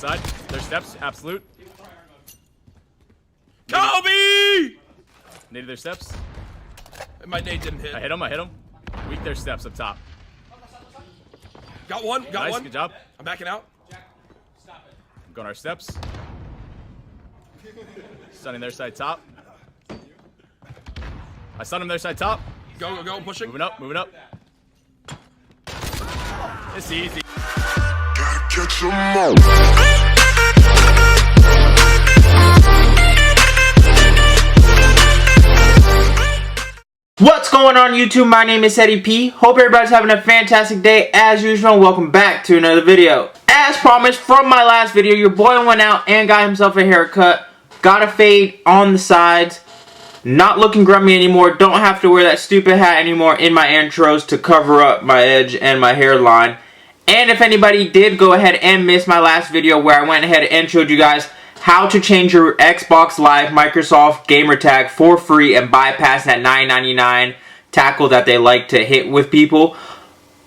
side. Their steps, absolute. Kobe! Naded their steps. My nade didn't hit. I hit him. Weak their steps up top. Got one, got Nice, one. good job. I'm backing out. Going our steps. Stunning their side top. I stun him their side top. Go, go, go, pushing. Moving up, moving up. It's easy. Gotta catch 'em all. What's going on YouTube? My name is Eddie P. Hope everybody's having a fantastic day as usual. Welcome back to another video. As promised from my last video, your boy went out and got himself a haircut. Got a fade on the sides. Not looking grumpy anymore. Don't have to wear that stupid hat anymore in my intros to cover up my edge and my hairline. And if anybody did go ahead and miss my last video where I went ahead and showed you guys how to change your Xbox Live Microsoft gamertag for free and bypass that $9.99 tackle that they like to hit with people.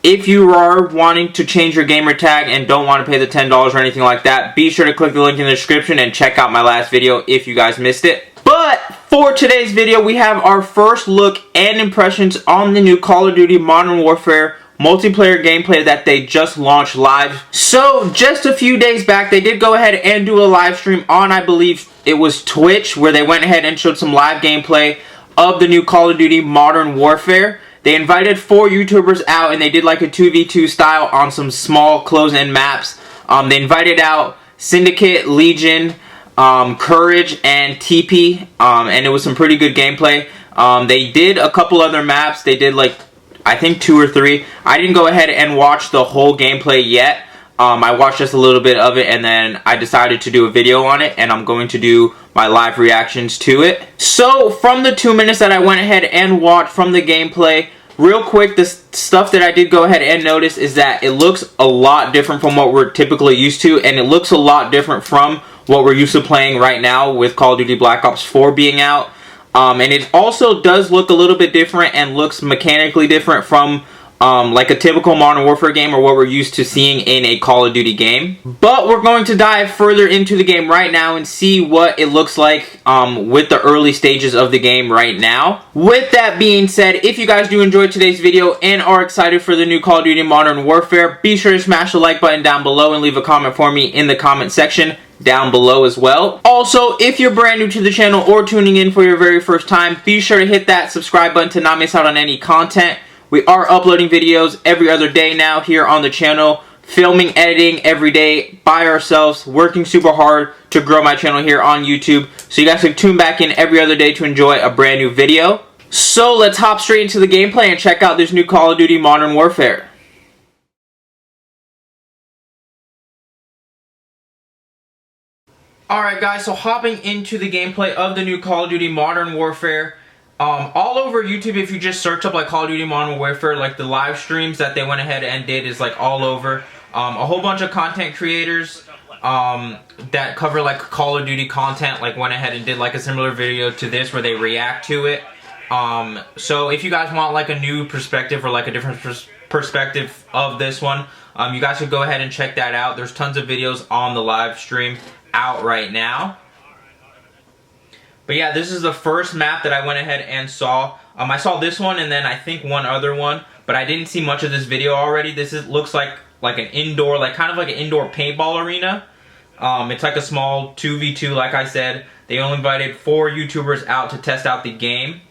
If you are wanting to change your gamertag and don't want to pay the $10 or anything like that, be sure to click the link in the description and check out my last video if you guys missed it. But for today's video, we have our first look and impressions on the new Call of Duty Modern Warfare multiplayer gameplay that they just launched live. So just a few days back, they did go ahead and do a live stream on, I believe it was Twitch, where they went ahead and showed some live gameplay of the new Call of Duty Modern Warfare. They invited 4 YouTubers out and they did like a 2v2 style on some small close-in maps. They invited out Syndicate, Legion, Courage, and TP, and it was some pretty good gameplay. They did a couple other maps. They did like, I think 2 or 3. I didn't go ahead and watch the whole gameplay yet. I watched just a little bit of it and then I decided to do a video on it, and I'm going to do my live reactions to it. So from the 2 minutes that I went ahead and watched from the gameplay, real quick, the stuff that I did go ahead and notice is that it looks a lot different from what we're typically used to, and it looks a lot different from what we're used to playing right now with Call of Duty Black Ops 4 being out. And it also does look a little bit different and looks mechanically different from like a typical Modern Warfare game or what we're used to seeing in a Call of Duty game. But we're going to dive further into the game right now and see what it looks like with the early stages of the game right now. With that being said, if you guys do enjoy today's video and are excited for the new Call of Duty Modern Warfare, be sure to smash the like button down below and leave a comment for me in the comment section down below as well. Also, if you're brand new to the channel or tuning in for your very first time, be sure to hit that subscribe button to not miss out on any content. We are uploading videos every other day now here on the channel, filming, editing every day by ourselves, working super hard to grow my channel here on YouTube. So you guys can tune back in every other day to enjoy a brand new video. So let's hop straight into the gameplay and check out this new Call of Duty Modern Warfare. Alright guys, so hopping into the gameplay of the new Call of Duty Modern Warfare. All over YouTube, if you just search up like Call of Duty Modern Warfare, like the live streams that they went ahead and did is like all over. A whole bunch of content creators that cover like Call of Duty content like went ahead and did like a similar video to this where they react to it. So if you guys want like a new perspective or like a different perspective of this one, you guys should go ahead and check that out. There's tons of videos on the live stream out right now. But yeah, this is the first map that I went ahead and saw. I saw this one and then I think one other one, but I didn't see much of this video already. This looks like an indoor, like kind of like an indoor paintball arena. It's like a small 2v2, like I said. They only invited 4 YouTubers out to test out the game.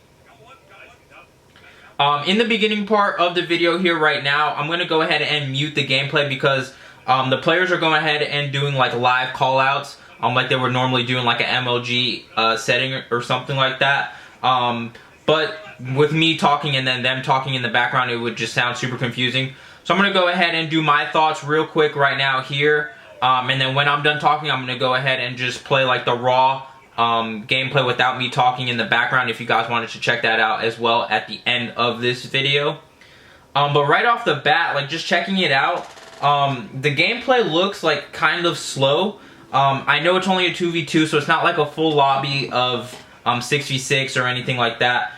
In the beginning part of the video here right now, I'm going to go ahead and mute the gameplay because the players are going ahead and doing like live callouts, like they were normally doing like an MLG setting or something like that. But with me talking and then them talking in the background, it would just sound super confusing. So I'm going to go ahead and do my thoughts real quick right now here. And then when I'm done talking, I'm going to go ahead and just play like the raw gameplay without me talking in the background if you guys wanted to check that out as well at the end of this video. But right off the bat, like just checking it out, the gameplay looks like kind of slow. I know it's only a 2v2, so it's not like a full lobby of 6v6 or anything like that.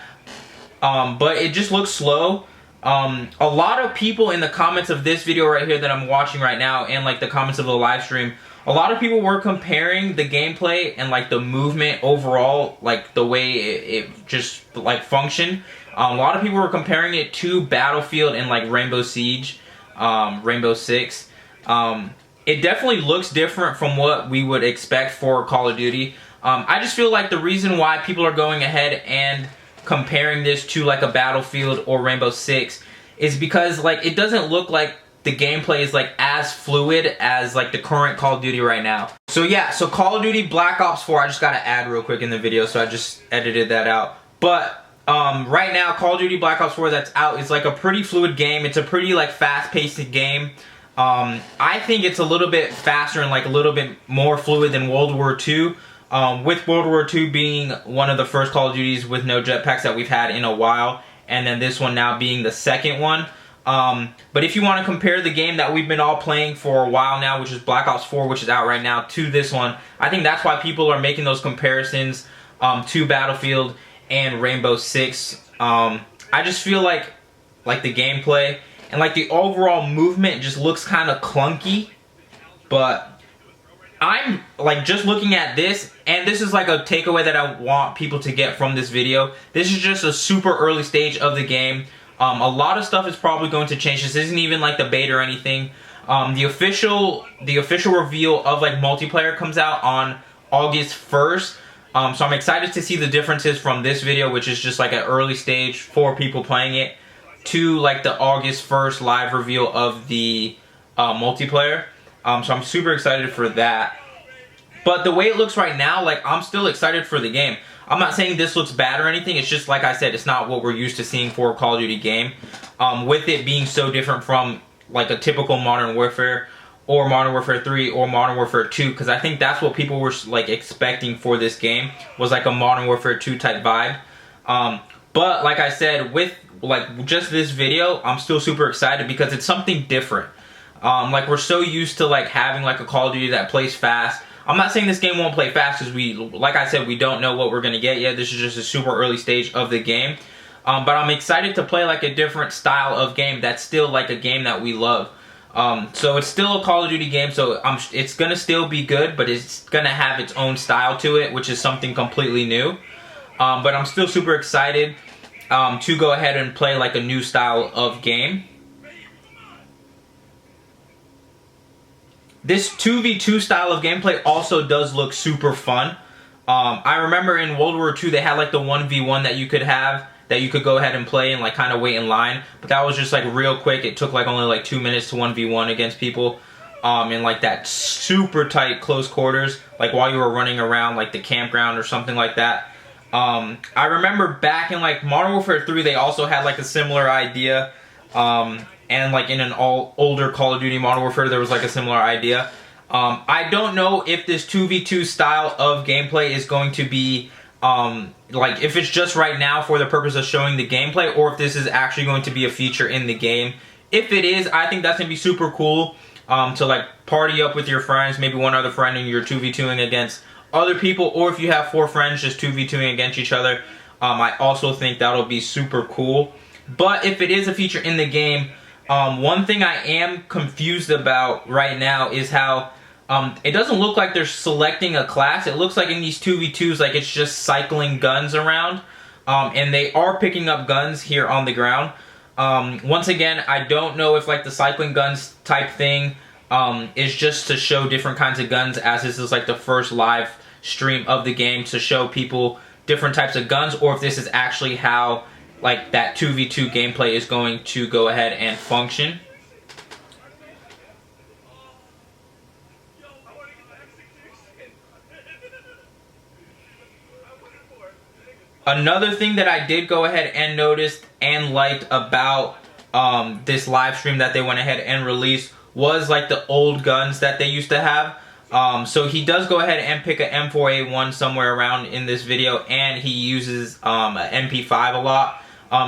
But it just looks slow. A lot of people in the comments of this video right here that I'm watching right now, and like the comments of the live stream, a lot of people were comparing the gameplay and like the movement overall, like the way it just like functioned. A lot of people were comparing it to Battlefield and like Rainbow Siege, Rainbow Six. It definitely looks different from what we would expect for Call of Duty. I just feel like the reason why people are going ahead and comparing this to like a Battlefield or Rainbow Six is because like it doesn't look like the gameplay is like as fluid as like the current Call of Duty right now. So yeah, so Call of Duty Black Ops 4, I just gotta add real quick in the video, so I just edited that out. But right now, Call of Duty Black Ops 4 that's out is like a pretty fluid game. It's a pretty like fast-paced game. I think it's a little bit faster and like a little bit more fluid than World War II. With World War II being one of the first Call of Duties with no jetpacks that we've had in a while, and then this one now being the second one. But if you want to compare the game that we've been all playing for a while now, which is Black Ops 4, which is out right now, to this one, I think that's why people are making those comparisons to Battlefield and Rainbow Six. I just feel like the gameplay and like the overall movement just looks kind of clunky, but I'm like just looking at this, and this is like a takeaway that I want people to get from this video. This is just a super early stage of the game. A lot of stuff is probably going to change. This isn't even like the beta or anything. The official reveal of like multiplayer comes out on August 1st. So I'm excited to see the differences from this video, which is just like an early stage for people playing it, to like the August 1st live reveal of the multiplayer. So I'm super excited for that. But the way it looks right now, like I'm still excited for the game. I'm not saying this looks bad or anything. It's just like I said, it's not what we're used to seeing for a Call of Duty game. With it being so different from like a typical Modern Warfare or Modern Warfare 3 or Modern Warfare 2, because I think that's what people were like expecting for this game, was like a Modern Warfare 2 type vibe. But like I said, with like just this video, I'm still super excited because it's something different. Like we're so used to like having like a Call of Duty that plays fast. I'm not saying this game won't play fast because like I said, we don't know what we're going to get yet. This is just a super early stage of the game. But I'm excited to play like a different style of game that's still like a game that we love. So it's still a Call of Duty game, so it's going to still be good, but it's going to have its own style to it, which is something completely new. But I'm still super excited to go ahead and play like a new style of game. This 2v2 style of gameplay also does look super fun. I remember in World War II they had like the 1v1 that you could have, that you could go ahead and play and like kind of wait in line. But that was just like real quick. It took like only like 2 minutes to 1v1 against people in like that super tight close quarters, like while you were running around like the campground or something like that. I remember back in like Modern Warfare 3 they also had like a similar idea. And like in an older Call of Duty Modern Warfare there was like a similar idea. I don't know if this 2v2 style of gameplay is going to be like if it's just right now for the purpose of showing the gameplay, or if this is actually going to be a feature in the game. If it is, I think that's going to be super cool to like party up with your friends, maybe one other friend, and you're 2v2ing against other people, or if you have 4 friends just 2v2ing against each other. I also think that'll be super cool. But if it is a feature in the game, one thing I am confused about right now is how it doesn't look like they're selecting a class. It looks like in these 2v2s like it's just cycling guns around, and they are picking up guns here on the ground. Once again, I don't know if like the cycling guns type thing is just to show different kinds of guns, as this is like the first live stream of the game to show people different types of guns, or if this is actually how like that 2v2 gameplay is going to go ahead and function. Another thing that I did go ahead and noticed and liked about this live stream that they went ahead and released was like the old guns that they used to have. So he does go ahead and pick a M4A1 somewhere around in this video, and he uses an MP5 a lot.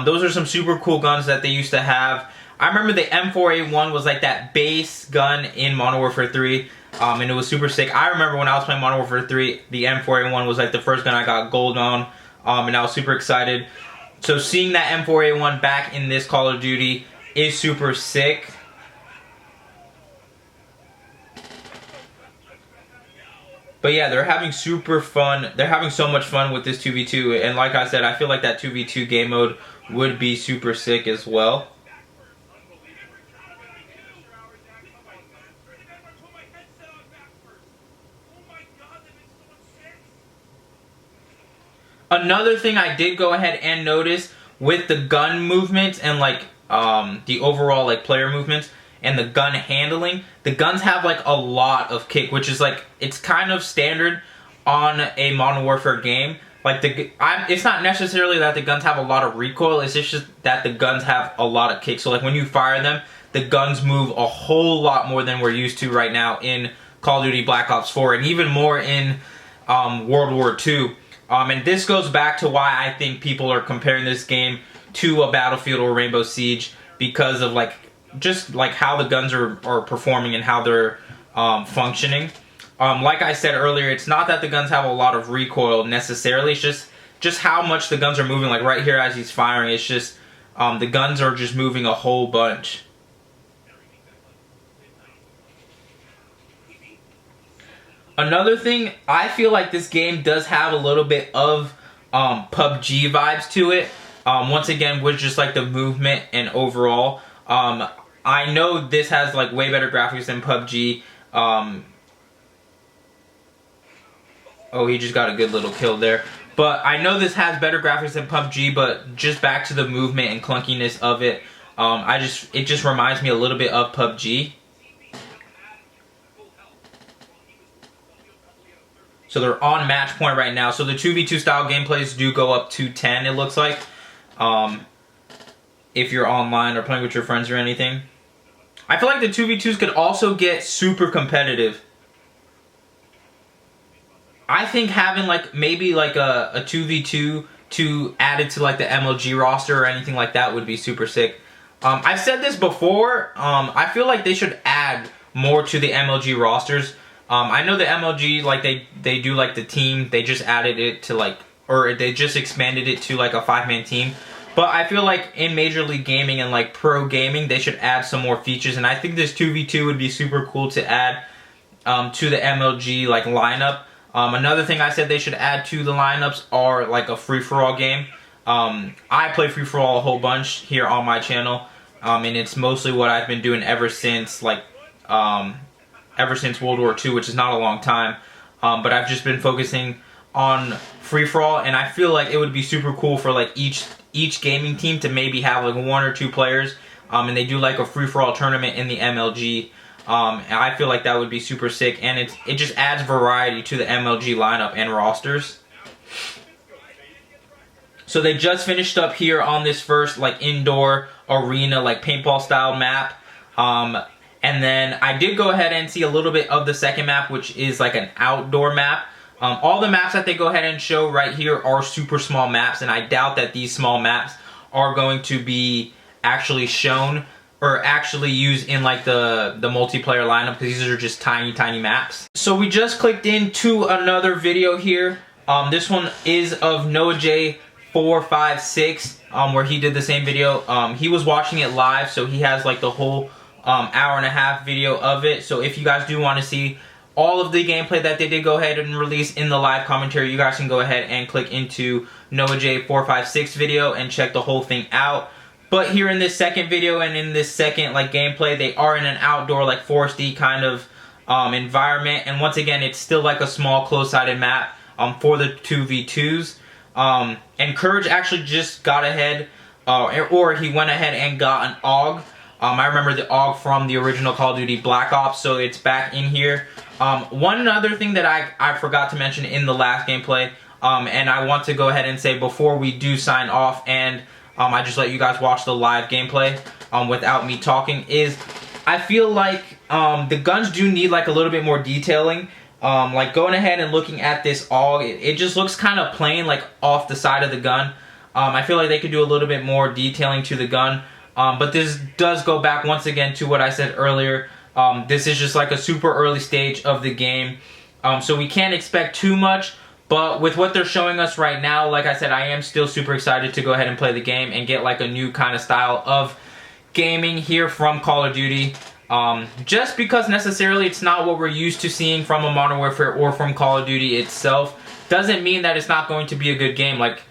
Those are some super cool guns that they used to have. I remember the M4A1 was like that base gun in Modern Warfare 3, and it was super sick. I remember when I was playing Modern Warfare 3, the M4A1 was like the first gun I got gold on, and I was super excited. So seeing that M4A1 back in this Call of Duty is super sick. But yeah, they're having super fun. They're having so much fun with this 2v2. And like I said, I feel like that 2v2 game mode would be super sick as well. Another thing I did go ahead and notice with the gun movements and like the overall like player movements and the gun handling, the guns have like a lot of kick, which is like, it's kind of standard on a Modern Warfare game. Like it's not necessarily that the guns have a lot of recoil, it's just that the guns have a lot of kick. So like when you fire them, the guns move a whole lot more than we're used to right now in Call of Duty Black Ops 4 and even more in World War II. And this goes back to why I think people are comparing this game to a Battlefield or Rainbow Siege, because of like just like how the guns are performing and how they're functioning. Like I said earlier, it's not that the guns have a lot of recoil necessarily, it's just how much the guns are moving. Like right here as he's firing, it's just the guns are just moving a whole bunch. Another thing, I feel like this game does have a little bit of PUBG vibes to it. Once again, with just like the movement and overall. I know this has like way better graphics than PUBG. Oh, he just got a good little kill there. But I know this has better graphics than PUBG, but just back to the movement and clunkiness of it, it just reminds me a little bit of PUBG. So they're on match point right now. So the 2v2 style gameplays do go up to 10, it looks like. If you're online or playing with your friends or anything. I feel like the 2v2s could also get super competitive. I think having like maybe like a 2v2 to add it to like the MLG roster or anything like that would be super sick. I've said this before. I feel like they should add more to the MLG rosters. I know the MLG, like they do like the team, they just added it to like, or they just expanded it to like a 5-man team. But I feel like in Major League Gaming and like pro gaming, they should add some more features. And I think this 2v2 would be super cool to add to the MLG like lineup. Another thing I said they should add to the lineups are like a free-for-all game. I play free-for-all a whole bunch here on my channel. And it's mostly what I've been doing ever since like, ever since World War II, which is not a long time. But I've just been focusing on free-for-all, and I feel like it would be super cool for like each gaming team to maybe have like 1 or 2 players, and they do like a free-for-all tournament in the MLG. And I feel like that would be super sick, and it just adds variety to the MLG lineup and rosters. So they just finished up here on this first like indoor arena like paintball style map. And then I did go ahead and see a little bit of the second map, which is like an outdoor map. All the maps that they go ahead and show right here are super small maps, and I doubt that these small maps are going to be actually shown or actually used in like the multiplayer lineup, because these are just tiny maps. So we just clicked into another video here. This one is of NoahJ456, where he did the same video. He was watching it live, so he has like the whole hour-and-a-half video of it. So if you guys do want to see all of the gameplay that they did go ahead and release in the live commentary, you guys can go ahead and click into NoahJ456 video and check the whole thing out. But here in this second video and in this second like gameplay, they are in an outdoor like foresty kind of environment, and once again it's still like a small close-sided map for the 2v2s. And Courage actually just got ahead, or he went ahead and got an AUG. I remember the AUG from the original Call of Duty Black Ops, so it's back in here. One other thing that I forgot to mention in the last gameplay, and I want to go ahead and say before we do sign off, and I just let you guys watch the live gameplay without me talking, is I feel like the guns do need like a little bit more detailing. Like going ahead and looking at this AUG, it just looks kind of plain, like off the side of the gun. I feel like they could do a little bit more detailing to the gun. But this does go back once again to what I said earlier. This is just like a super early stage of the game. So we can't expect too much. But with what they're showing us right now, like I said, I am still super excited to go ahead and play the game and get like a new kind of style of gaming here from Call of Duty. Just because necessarily it's not what we're used to seeing from a Modern Warfare or from Call of Duty itself, doesn't mean that it's not going to be a good game. Like,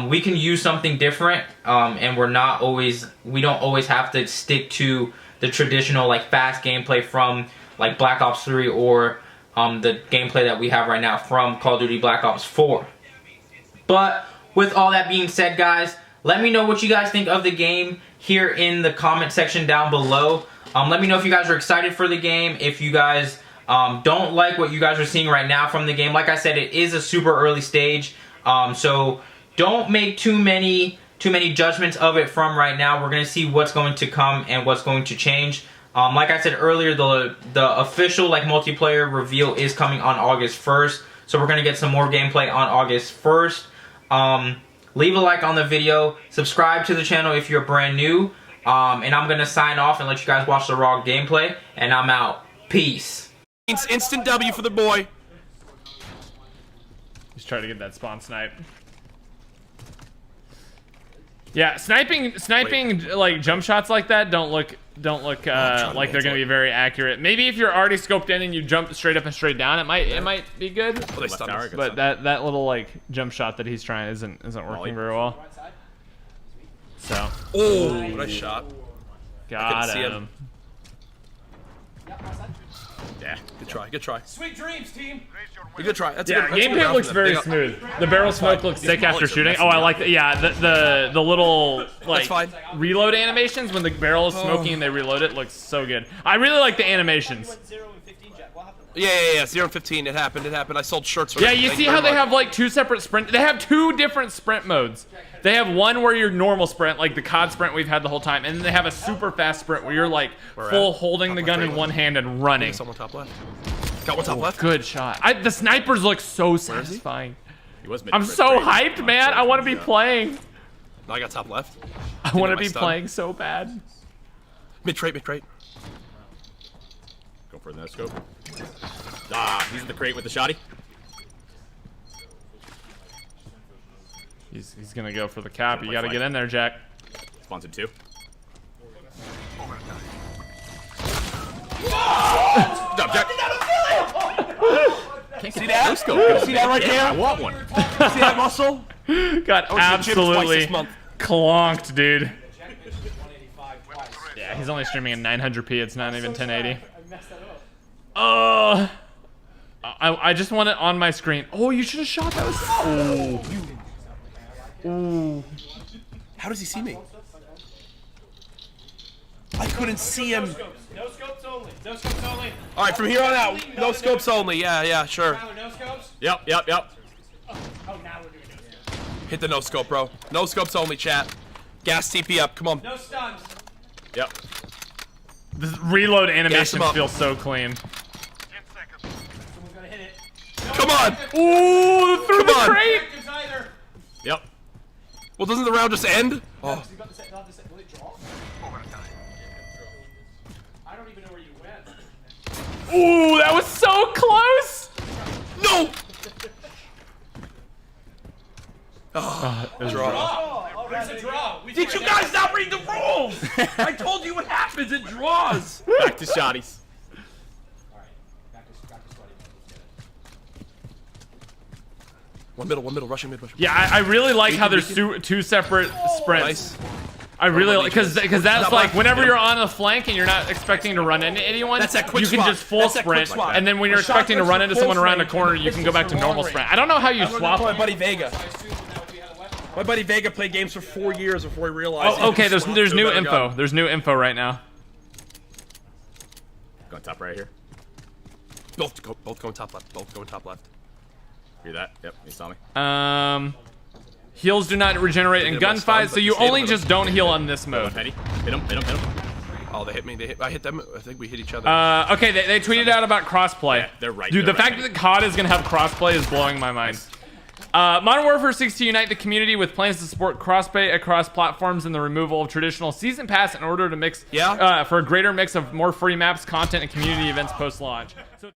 we can use something different, and we don't always have to stick to the traditional like fast gameplay from like Black Ops 3 or the gameplay that we have right now from Call of Duty Black Ops 4. But with all that being said, guys, let me know what you guys think of the game here in the comment section down below. Let me know if you guys are excited for the game, if you guys don't like what you guys are seeing right now from the game. Like I said, it is a super early stage, so don't make too many judgments of it from right now. We're going to see what's going to come and what's going to change. Like I said earlier, the official like multiplayer reveal is coming on August 1st, so we're going to get some more gameplay on August 1st. Leave a like on the video, subscribe to the channel if you're brand new, and I'm going to sign off and let you guys watch the raw gameplay, and I'm out. Peace. Instant W for the boy. Just try to get that spawn snipe. Yeah, sniping like jump shots like that don't look like they're gonna be very accurate. Maybe if you're already scoped in and you jump straight up and straight down, it might be good. Oh, they stunned us. But that little like jump shot that he's trying isn't working very well. So Oh, nice shot. got see him. Yeah, good try. Good try. Sweet dreams, team. Good try. That's a Yeah, good, that's a good gameplay round looks from them. very They got- smooth. The barrel smoke looks sick after bullets are shooting. messing Oh, I me like up. that. Yeah, the little like fine. reload animations when the barrel is smoking and they reload it looks so good. I really like the animations. 0 and 15, Jack. What happened? Yeah. 0 and 15. It happened. I sold shirts. For Yeah, that. you Thank see very how they much. have like two separate sprint. They have two different sprint modes. They have one where you're normal sprint, like the COD sprint we've had the whole time, and then they have a super fast sprint where you're like full holding the gun in one hand and running. Someone top left. Got one top left. Good shot. The snipers look so satisfying. He was I'm so hyped, man. I want to be playing. No, I got top left. I want to my be stun. playing so bad. Mid crate. Go for the no scope. Ah, he's in the crate with the shotty. He's gonna go for the cap. You gotta get in there, Jack. Spawns in 2. Stop, Jack. See that? No scope. See that right there? I want one. See that muscle? Got Chip's twice absolutely this month. clonked, dude. Yeah, he's only streaming in 900p. It's not even 1080. Oh, I just want it on my screen. Oh, you should have shot that. Oh. Ooh. How does he see me? I couldn't see him. No scopes only. No scopes only. All right, from here on out, no scopes only. Yeah, sure. Tyler, no scopes. Yep. Oh, now we're doing no scopes. Hit the no scope, bro. No scopes only, chat. Gas TP up. Come on. No stuns. Yep. The reload animations up. feel so clean. Someone's gonna hit it. Come on. Ooh, through Come the on. crate. Objectives either. Yep. Well, doesn't the round just end? Oh, You got the set. Not the set. Will it draw? I don't even know where you went. Ooh, that was so close. no. Draw. Oh, there's a draw. We Did you guys not read the rules? I told you what happens. It draws. Back to shotties. Back to sweaty. One middle, rushing mid. Yeah, I really like how there's two separate sprints. Nice. I really like because that's Not like left. whenever you're on a flank and you're not expecting to run into anyone, That's that quick you can swap. just full That's that quick sprint, swap. and then when you're A shot expecting to puts run for into close someone around the range. corner, you This can is go back to for normal long sprint. I don't know how you I'm gonna swap. call my buddy Vega. I assume that we had a weapon. My buddy Vega played games for 4 years before he realized. Oh, okay. he There's could swap to a new better info. gun. There's new info right now. Going top right here. Both going top left. Both going top left. Hear that? Yep. You saw me. Heals do not regenerate in They did my stun, gunfights, but so you they stayed only with just him. don't heal on this mode. Petty. Hit him. Oh, they hit me. I hit them. I think we hit each other. Okay, they tweeted out about crossplay. Yeah, they're right. Dude, they're the right. fact that COD is gonna have crossplay is blowing my mind. Modern Warfare 6 to unite the community with plans to support crossplay across platforms and the removal of traditional season pass in order to mix Yeah. for a greater mix of more free maps, content, and community events post-launch. So